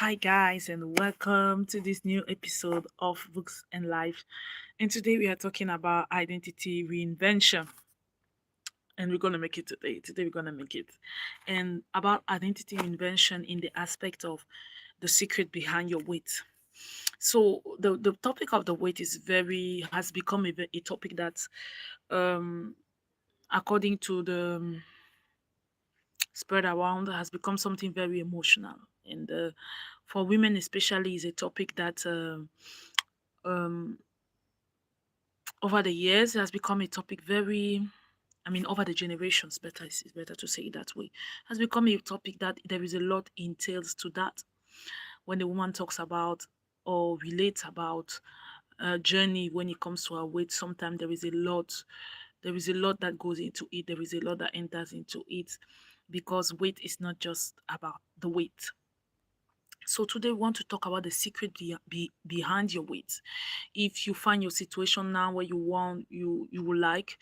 Hi, guys, and welcome to this new episode of Books and Life. And today we are talking about identity reinvention, and we're going to make it today. Today, we're going to make it. And about identity reinvention in the aspect of the secret behind your weight. So, the topic of the weight has become a topic that, um, according to the spread around, has become something very emotional. And for women, especially, is a topic that. Um, over the years it has become a topic over the generations, it's better to say it that way, has become a topic that there is a lot entails to that. When the woman talks about or relates about a journey when it comes to her weight, sometimes there is a lot that goes into it, there is a lot that enters into it, because weight is not just about the weight. So today we want to talk about the secret behind your weight. If you find your situation now where you would like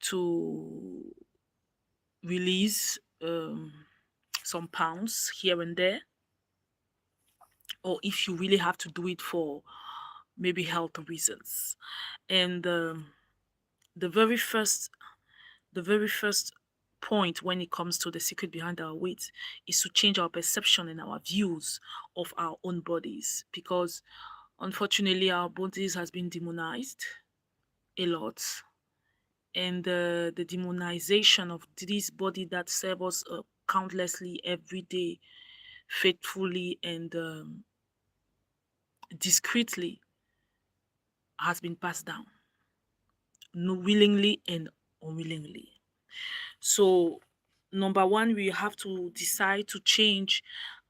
to release some pounds here and there, or if you really have to do it for maybe health reasons, and the very first the very first point when it comes to the secret behind our weight is to change our perception and our views of our own bodies, because unfortunately our bodies has been demonized a lot, and the demonization of this body that serves us countlessly every day, faithfully and discreetly, has been passed down, willingly and unwillingly. So, number one, we have to decide to change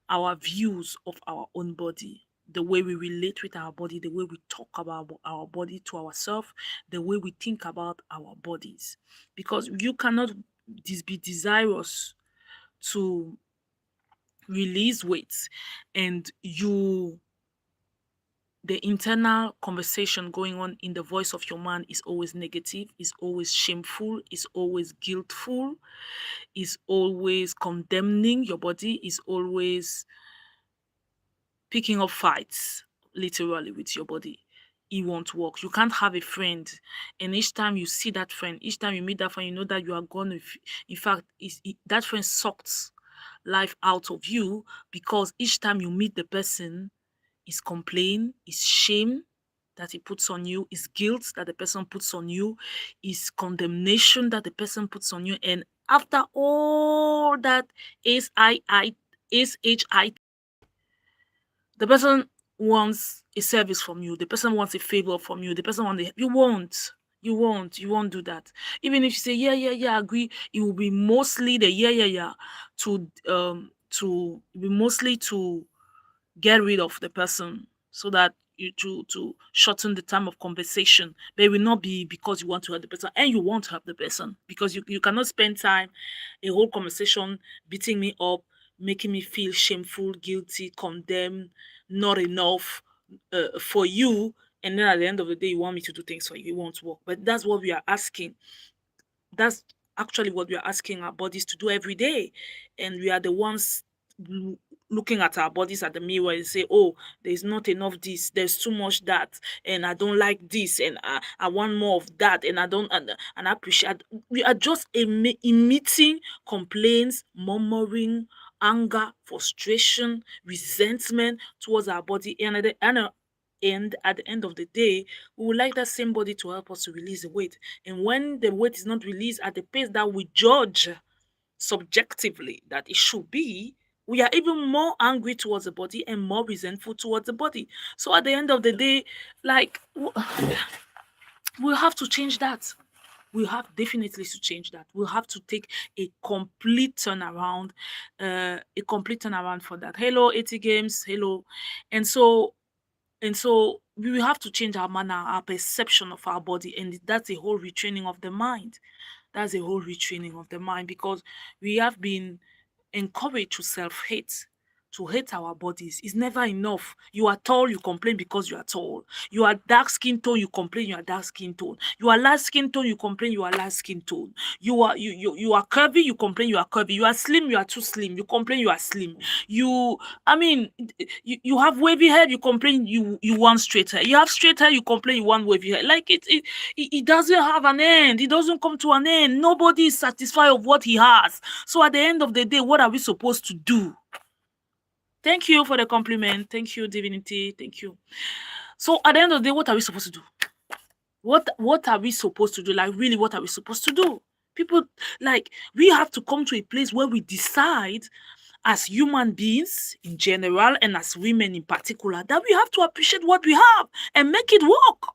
our views of our own body, the way we relate with our body, the way we talk about our body to ourselves, the way we think about our bodies. Because you cannot be desirous to release weight, and the internal conversation going on in the voice of your man is always negative, is always shameful, is always guiltful, is always condemning your body, is always picking up fights literally with your body. It won't work. You can't have a friend, and each time you see that friend, each time you meet that friend, you know that you are going to, in fact, that friend sucks life out of you, because each time you meet the person, is complaint, is shame that he puts on you, is guilt that the person puts on you, is condemnation that the person puts on you. And after all that SHI, the person wants a service from you, the person wants a favor from you, the person wants you won't do that. Even if you say yeah, yeah, yeah, I agree, it will be mostly the yeah, yeah, yeah, to be mostly to get rid of the person, so that you to shorten the time of conversation. But it will not be because you want to help the person, and you want to help the person, because you cannot spend time, a whole conversation, beating me up, making me feel shameful, guilty, condemned, not enough for you, and then at the end of the day you want me to do things for you. It won't work. But that's what we are asking. That's actually what we are asking our bodies to do every day. And we are the ones l- looking at our bodies at the mirror and say, oh, there's not enough this, there's too much that, and I don't like this, and I want more of that, and I don't, and I appreciate. We are just emitting complaints, murmuring, anger, frustration, resentment towards our body. And at the end of the day, we would like that same body to help us to release the weight. And when the weight is not released at the pace that we judge subjectively that it should be, we are even more angry towards the body and more resentful towards the body. So at the end of the day, like, we'll have to change that. We'll have definitely to change that. We'll have to take a complete turnaround for that. Hello, 80 games. Hello. And so we will have to change our manner, our perception of our body, and that's a whole retraining of the mind. That's a whole retraining of the mind, because we have been encouraged to self-hate. to hate our bodies is never enough. You are tall, you complain because you are tall. You are dark skin tone, you complain you are dark skin tone. You are light skin tone, you complain you are light skin tone. You are curvy, you complain you are curvy. You are slim, you are too slim. You complain you are slim. You I mean you have wavy hair, you complain you want straight hair. You have straight hair, you complain you want wavy hair. Like it doesn't have an end. It doesn't come to an end. Nobody is satisfied of what he has. So at the end of the day, what are we supposed to do? Thank you for the compliment. Thank you, divinity. Thank you. So at the end of the day, what are we supposed to do? What are we supposed to do? Like really, what are we supposed to do? People, like, we have to come to a place where we decide as human beings in general and as women in particular that we have to appreciate what we have and make it work.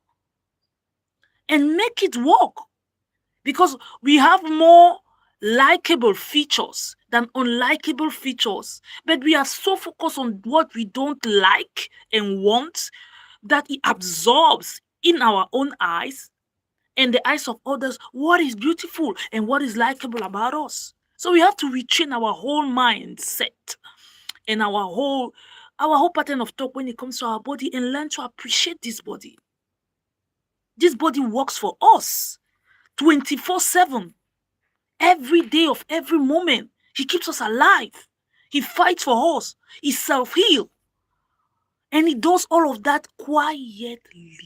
And make it work. Because we have more likable features than unlikable features. But we are so focused on what we don't like and want that it absorbs in our own eyes and the eyes of others what is beautiful and what is likable about us. So we have to retrain our whole mindset and our whole pattern of thought when it comes to our body and learn to appreciate this body. This body works for us 24/7. Every day of every moment. He keeps us alive. He fights for us. He self-heals. And he does all of that quietly.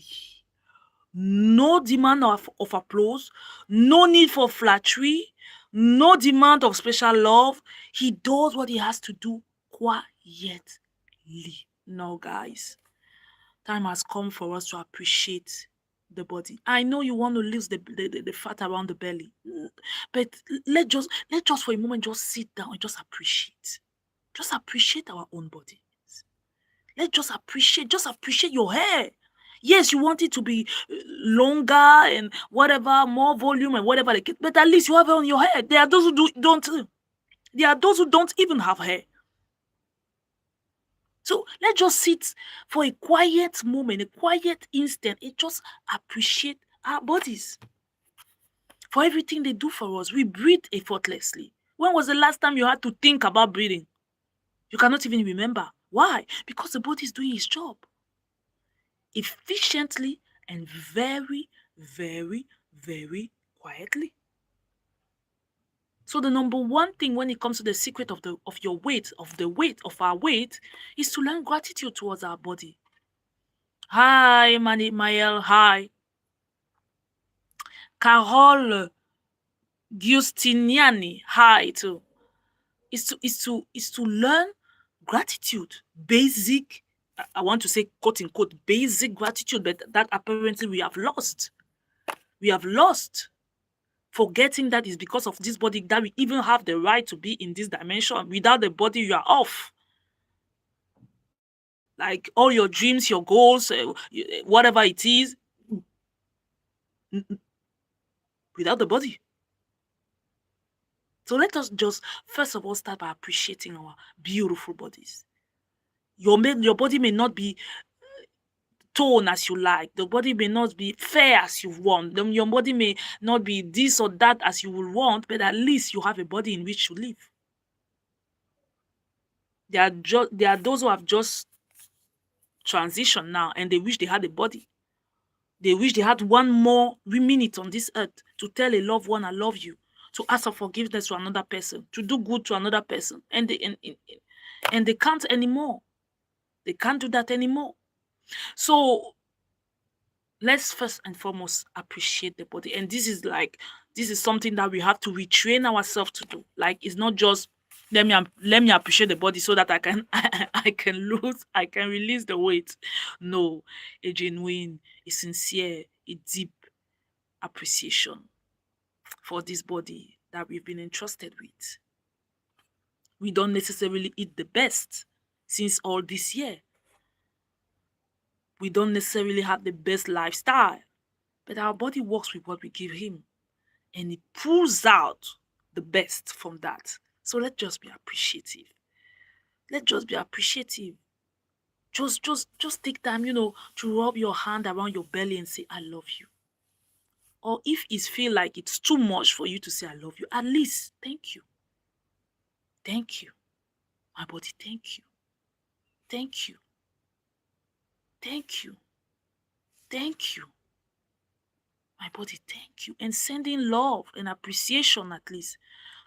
No demand of applause. No need for flattery. No demand of special love. He does what he has to do quietly. Now, guys, time has come for us to appreciate the body. I know you want to lose the fat around the belly, but let just for a moment just sit down and just appreciate our own bodies. Just appreciate your hair. Yes, you want it to be longer and whatever, more volume and whatever, like it, but at least you have it on your hair. There are those who don't. There are those who don't even have hair. So let's just sit for a quiet moment, a quiet instant, and just appreciate our bodies for everything they do for us. We breathe effortlessly. When was the last time you had to think about breathing? You cannot even remember. Why? Because the body is doing its job efficiently and very, very, very quietly. So the number one thing when it comes to the secret of your weight, of our weight, is to learn gratitude towards our body. Hi, Mani Mael. Hi. Carol Giustiniani. Hi too. Is to learn gratitude. Basic, I want to say quote unquote basic gratitude, but that apparently we have lost. We have lost. Forgetting that is because of this body that we even have the right to be in this dimension. Without the body, you are off. Like all your dreams, your goals, whatever it is, without the body. So let us just first of all start by appreciating our beautiful bodies. Your body may not be tone as you like. The body may not be fair as you want. Your body may not be this or that as you would want, but at least you have a body in which to live. There are those who have just transitioned now and they wish they had a body. They wish they had one more minute on this earth to tell a loved one, I love you, to ask for forgiveness to another person, to do good to another person. And they can't anymore. They can't do that anymore. So let's first and foremost appreciate the body. And this is something that we have to retrain ourselves to do. Like, it's not just let me appreciate the body so that I can I can release the weight. No, a genuine, a sincere, a deep appreciation for this body that we've been entrusted with. We don't necessarily eat the best since all this year. We don't necessarily have the best lifestyle, but our body works with what we give him and it pulls out the best from that. So let's just be appreciative. Let's just be appreciative. Just take time, to rub your hand around your belly and say, I love you. Or if it feel like it's too much for you to say, I love you, at least thank you. Thank you. My body, thank you. thank you, thank you, thank you. My body, thank you. And sending love and appreciation at least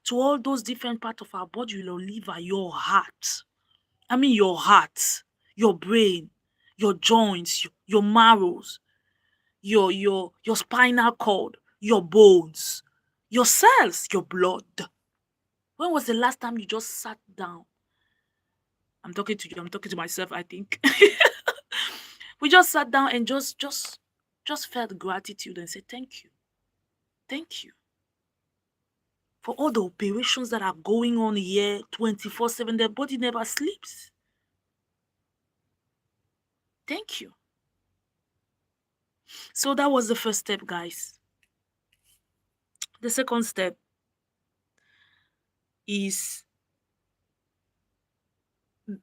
to all those different parts of our body, your liver, your heart. I mean your heart, your brain, your joints, your marrows, your spinal cord, your bones, your cells, your blood. When was the last time you just sat down? I'm talking to you, I'm talking to myself, I think. We just sat down and just felt gratitude and said thank you. Thank you for all the operations that are going on here 24/7. The body never sleeps. Thank you. So that was the first step, guys. The second step is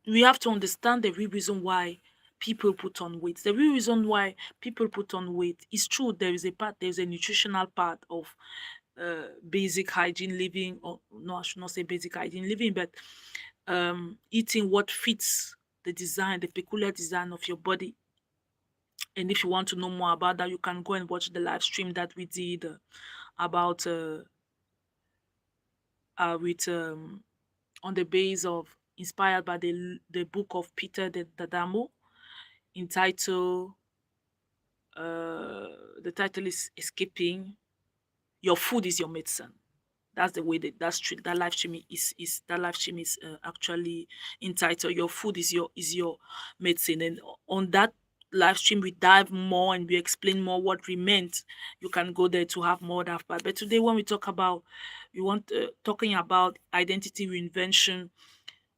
we have to understand the real reason why people put on weight. The real reason why people put on weight is true. There's a nutritional part of basic hygiene living, or no, I should not say basic hygiene living, but eating what fits the design, the peculiar design of your body. And if you want to know more about that, you can go and watch the live stream that we did about with on the base of inspired by the book of Peter the Dadamo, entitled the title is escaping. Your food is your medicine. That's the way that live stream is that live stream is actually entitled your food is your medicine. And on that live stream we dive more and we explain more what we meant. You can go there to have more of that part. But today when we talk about we want talking about identity reinvention,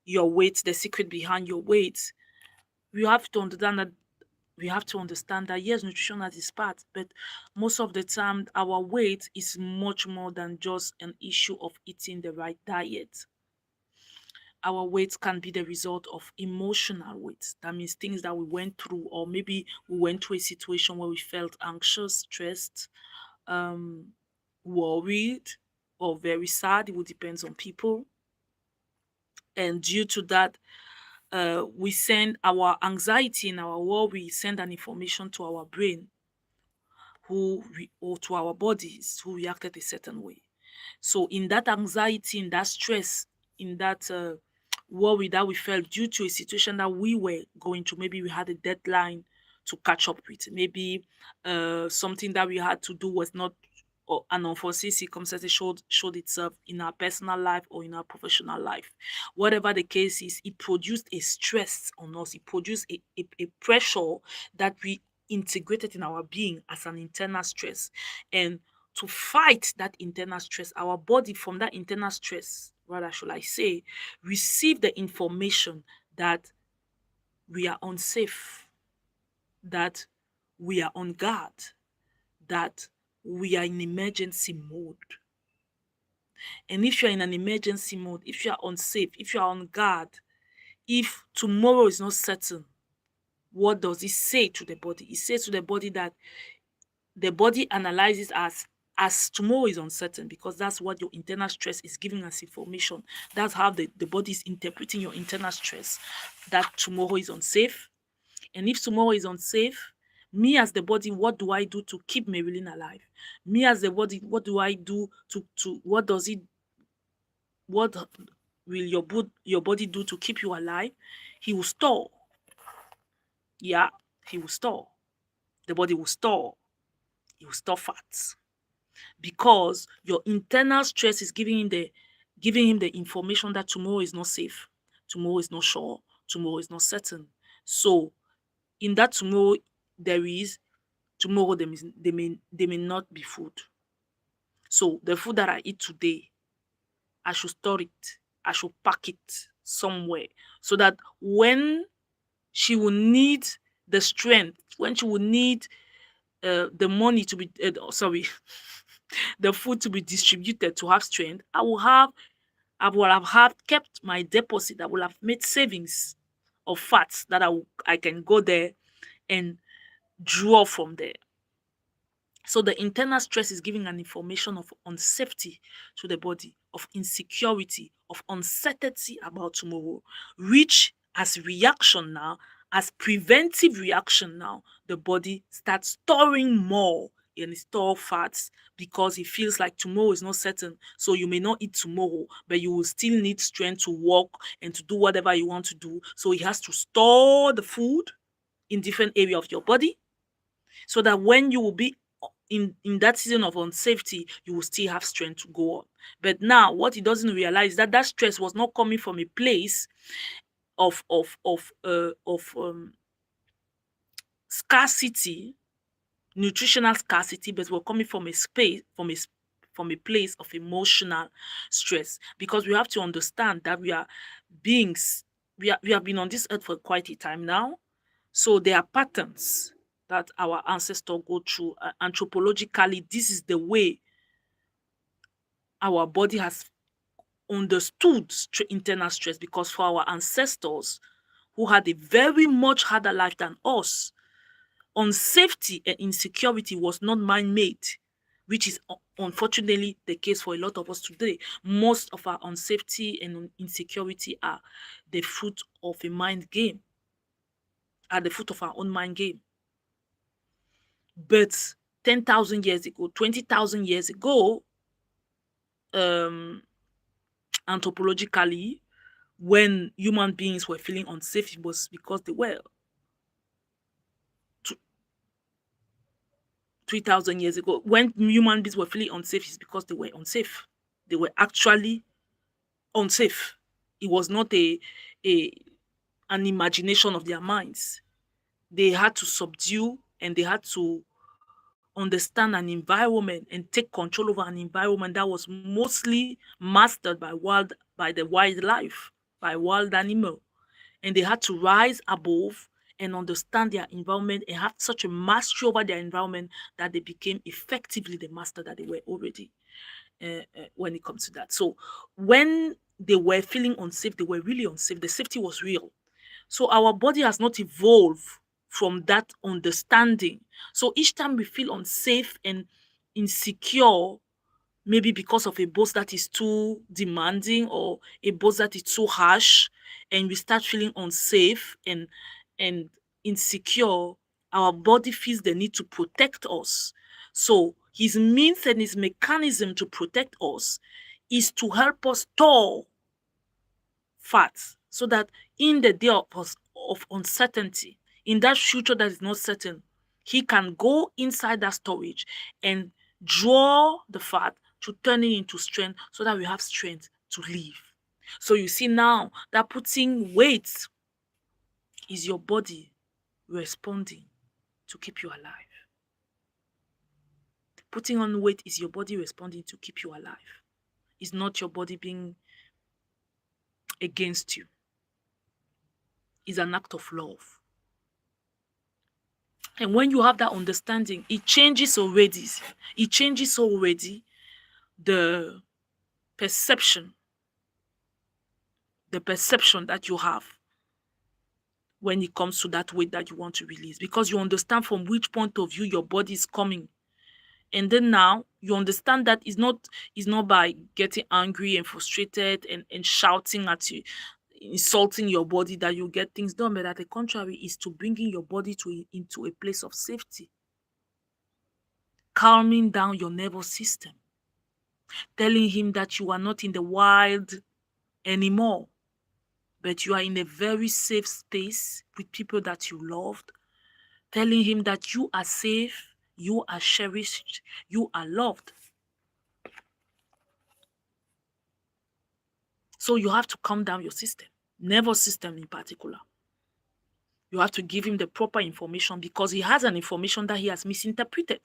your weight, the secret behind your weight, we have to understand that yes, nutrition has its part, but most of the time our weight is much more than just an issue of eating the right diet. Our weight can be the result of emotional weight. That means things that we went through, or maybe we went through a situation where we felt anxious, stressed, um, worried, or very sad. It would depend on people. And due to that, we send our anxiety and our worry, send an information to our brain or to our bodies who reacted a certain way. So in that anxiety, in that stress, in that worry that we felt due to a situation that we were going to, maybe we had a deadline to catch up with, maybe something that we had to do was not, or an unforeseen circumstance showed itself in our personal life or in our professional life. Whatever the case is, it produced a stress on us. It produced a pressure that we integrated in our being as an internal stress. And to fight that internal stress, our body from that internal stress, rather should I say, receive the information that we are unsafe, that we are on guard, that we are in emergency mode. And if you're in an emergency mode, if you are unsafe, if you are on guard, if tomorrow is not certain, what does it say to the body? It says to the body that the body analyzes as tomorrow is uncertain, because that's what your internal stress is giving us information. That's how the body is interpreting your internal stress, that tomorrow is unsafe. And if tomorrow is unsafe, me as the body, what do I do to keep Marilyn alive? Me as the body, what do I do to what will your body do to keep you alive? He will store. Yeah, he will store. The body will store. He will store fats, because your internal stress is giving him the information that tomorrow is not safe, tomorrow is not sure, tomorrow is not certain. So in that tomorrow, there is tomorrow there may not be food. So the food that I eat today, I should store it, I should pack it somewhere, so that when she will need the strength, when she will need the money to be sorry, the food to be distributed to have strength, I will have had kept my deposit. I will have made savings of fats that I can go there and draw from there. So the internal stress is giving an information of unsafety to the body, of insecurity, of uncertainty about tomorrow, which as reaction now, as preventive reaction now, the body starts storing more and store fats because it feels like tomorrow is not certain. So you may not eat tomorrow, but you will still need strength to walk and to do whatever you want to do. So it has to store the food in different area of your body so that when you will be in that season of unsafety, you will still have strength to go on. But now what he doesn't realize is that that stress was not coming from a place of scarcity, nutritional scarcity, but we're coming from a space from a place of emotional stress. Because we have to understand that we are beings, we have been on this earth for quite a time now. So there are patterns that our ancestors go through. Anthropologically, this is the way our body has understood internal stress, because for our ancestors who had a very much harder life than us, unsafety and insecurity was not man-made, which is unfortunately the case for a lot of us today. Most of our unsafety and insecurity are the fruit of a mind game, are the fruit of our own mind game. But 10,000 years ago, 20,000 years ago, um, anthropologically, when human beings were feeling unsafe, it was because they were 3,000 years ago. When human beings were feeling unsafe, it's because they were unsafe. They were actually unsafe. It was not a an imagination of their minds. They had to subdue and they had to understand an environment and take control over an environment that was mostly mastered by the wildlife, by wild animal. And they had to rise above and understand their environment and have such a mastery over their environment that they became effectively the master that they were already when it comes to that. So when they were feeling unsafe, they were really unsafe. The safety was real. So our body has not evolved from that understanding. So each time we feel unsafe and insecure, maybe because of a boss that is too demanding or a boss that is too harsh, and we start feeling unsafe and insecure, our body feels the need to protect us. So his means and his mechanism to protect us is to help us store fat so that in the day of uncertainty, in that future that is not certain, he can go inside that storage and draw the fat to turn it into strength so that we have strength to live. So you see now that putting weight is your body responding to keep you alive. Putting on weight is your body responding to keep you alive. It's not your body being against you. It's an act of love. And when you have that understanding, it changes already. It changes already the perception, the perception that you have when it comes to that weight that you want to release, because you understand from which point of view your body is coming. And then now you understand that it's not by getting angry and frustrated and shouting at you, insulting your body, that you get things done, but at the contrary is to bringing your body into a place of safety, calming down your nervous system, telling him that you are not in the wild anymore, but you are in a very safe space with people that you loved, telling him that you are safe, you are cherished, you are loved. So you have to calm down your system, nervous system in particular. You have to give him the proper information because he has an information that he has misinterpreted.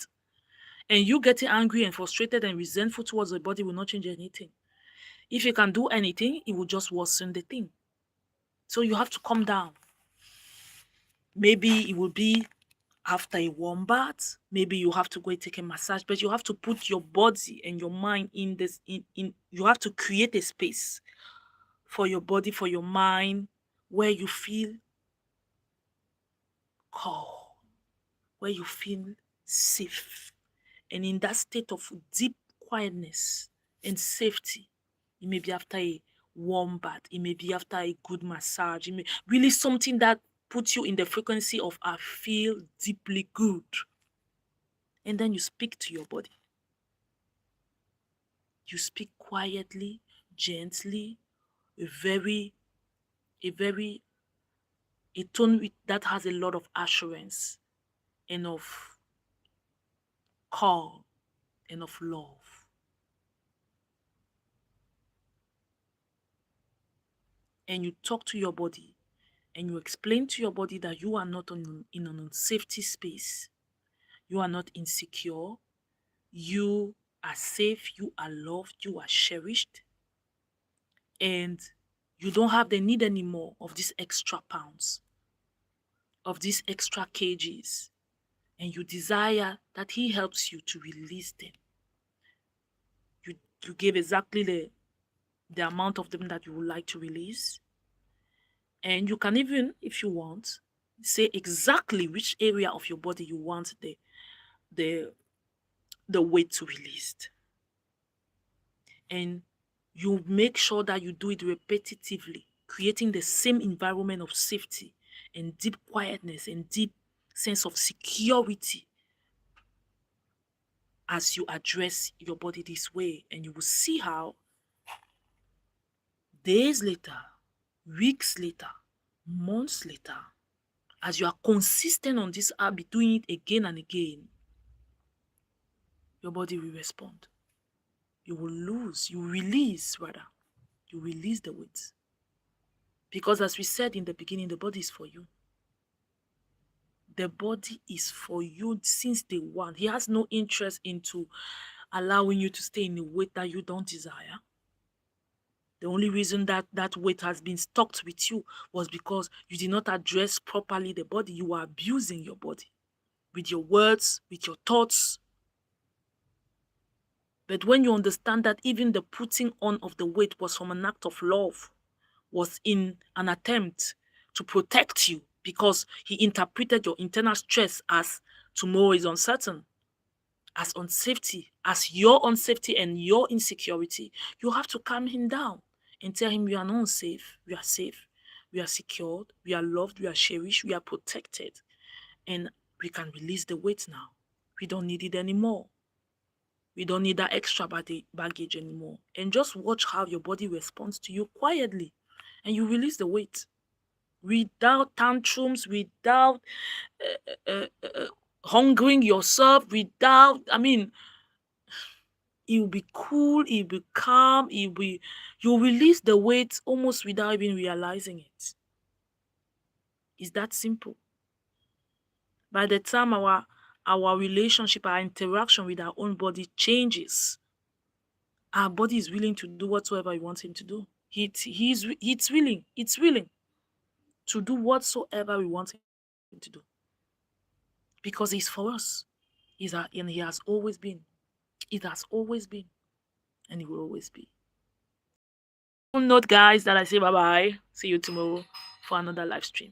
And you getting angry and frustrated and resentful towards the body will not change anything. If you can do anything, it will just worsen the thing. So you have to calm down. Maybe it will be after a warm bath. Maybe you have to go and take a massage, but you have to put your body and your mind in this. In you have to create a space for your body, for your mind, where you feel calm, where you feel safe, and in that state of deep quietness and safety. It may be after a warm bath. It may be after a good massage. It may really something that puts you in the frequency of I feel deeply good. And then you speak to your body. You speak quietly, gently, a very, a very, a tone that has a lot of assurance and of calm and of love. And you talk to your body and you explain to your body that you are not in an unsafety space. You are not insecure. You are safe. You are loved. You are cherished. And you don't have the need anymore of these extra pounds, of these extra kgs. And you desire that he helps you to release them. You, you give exactly the amount of them that you would like to release. And you can even, if you want, say exactly which area of your body you want the the weight to release. And you make sure that you do it repetitively, creating the same environment of safety and deep quietness and deep sense of security as you address your body this way. And you will see how days later, weeks later, months later, as you are consistent on this habit, doing it again and again, your body will respond. You will lose, you release rather, you release the weight. Because as we said in the beginning, the body is for you. The body is for you since day one. He has no interest into allowing you to stay in a weight that you don't desire. The only reason that that weight has been stuck with you was because you did not address properly the body. You were abusing your body with your words, with your thoughts. But when you understand that even the putting on of the weight was from an act of love, was in an attempt to protect you because he interpreted your internal stress as tomorrow is uncertain, as unsafety, as your unsafety and your insecurity, you have to calm him down and tell him we are not unsafe, we are safe, we are secured, we are loved, we are cherished, we are protected, and we can release the weight now. We don't need it anymore. We don't need that extra baggage anymore. And just watch how your body responds to you quietly. And you release the weight without tantrums, without hungering yourself, without, you'll be cool, you'll be calm, you'll release the weight almost without even realizing it. It's that simple. By the time our relationship, our interaction with our own body changes, our body is willing to do whatsoever we want him to do. It's willing to do whatsoever we want him to do. Because he's for us. And he has always been. It has always been. And he will always be. Note, guys, that I say bye bye. See you tomorrow for another live stream.